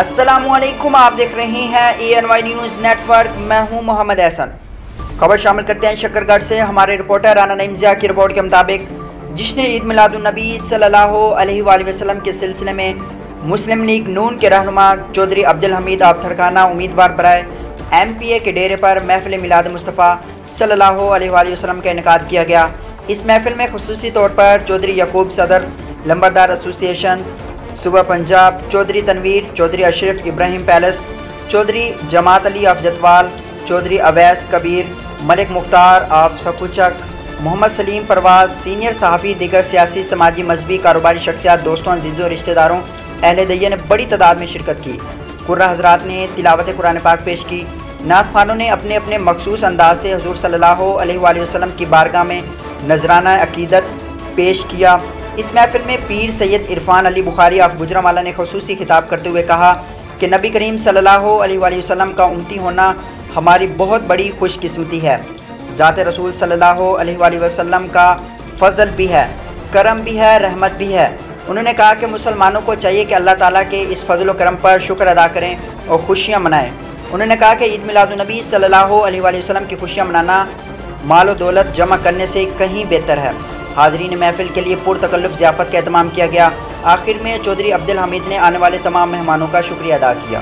अस्सलामुअलैकुम, आप देख रहे हैं ANY न्यूज़ नेटवर्क। मैं हूं मोहम्मद एहसन। खबर शामिल करते हैं शकरगढ़ से। हमारे रिपोर्टर राना नईम ज़िया की रिपोर्ट के मुताबिक जिसने ईद मिलादुन्नबी सल्लल्लाहु अलैहि वसल्लम के सिलसिले में मुस्लिम लीग नून के रहनुमा चौधरी अब्दुल हमीद आफथरखाना उम्मीदवार बराए MPA के डेरे पर महफिल मिलाद मुस्तफ़ा सल्लल्लाहु अलैहि वसल्लम का इनेकाद किया गया। इस महफिल में खुसूसी तौर पर चौधरी यकूब सदर लंबरदार एसोसिएशन सुबह Punjab, Chaudhry Tanveer, Chaudhry Ashraf Ibrahim palace, Chaudhry Jamat Ali of Jatwal, Chaudhry Awais Kabir, Malik Mukhtar of Sakuchak, Mohammad Saleem Parwaz, senior सहाफ़ी, दीगर सियासी, समाजी, मजहबी, कारोबारी शख्सियात, दोस्तों, अजीज़ों, रिश्तेदारों, अहले दैया ने बड़ी तादाद में शिरकत की। कुर्रा हज़रात ने तिलावत कुरान पाक पेश की। नात ख़वानों ने अपने अपने मखसूस अंदाज से हुज़ूर सल्लल्लाहु अलैहि वसल्लम की बारगाह में नजराना अकीदत पेश किया। इस महफिल में पीर सैयद इरफान अली बुखारी ऑफ गुजरांवाला ने खुसूसी खिताब करते हुए कहा कि नबी करीम सल्लल्लाहु अलैहि वसल्लम का उम्मती होना हमारी बहुत बड़ी खुशकिस्मती है। ज़ात रसूल सल्लल्लाहु अलैहि वसल्लम का फ़ज़ल भी है, करम भी है, रहमत भी है। उन्होंने कहा कि मुसलमानों को चाहिए कि अल्लाह ताला के इस फ़ज़ल व करम पर शुक्र अदा करें और खुशियाँ मनाएँ। उन्होंने कहा कि ईद मिलादुन्नबी सल्लल्लाहु अलैहि वसल्लम की खुशियाँ मनाना माल व दौलत जमा करने से कहीं बेहतर है। हाज़रीन महफिल के लिए पुरतकल्लुफ़ ज़ियाफ़त का एहतमाम किया गया। आखिर में चौधरी अब्दुल हमीद ने आने वाले तमाम मेहमानों का शुक्रिया अदा किया।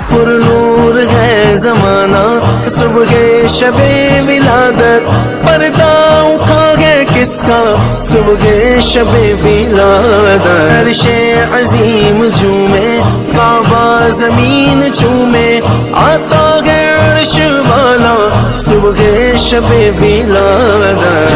पुरनूर है ज़माना, सुबह शबे विलादत, पर्दा उठा है किसका, सुबह शबे विलादत। अर्शे अजीम झूमे, काबा जमीन झूमे, आता है अर्श वाला, सुबह शबे विलादत।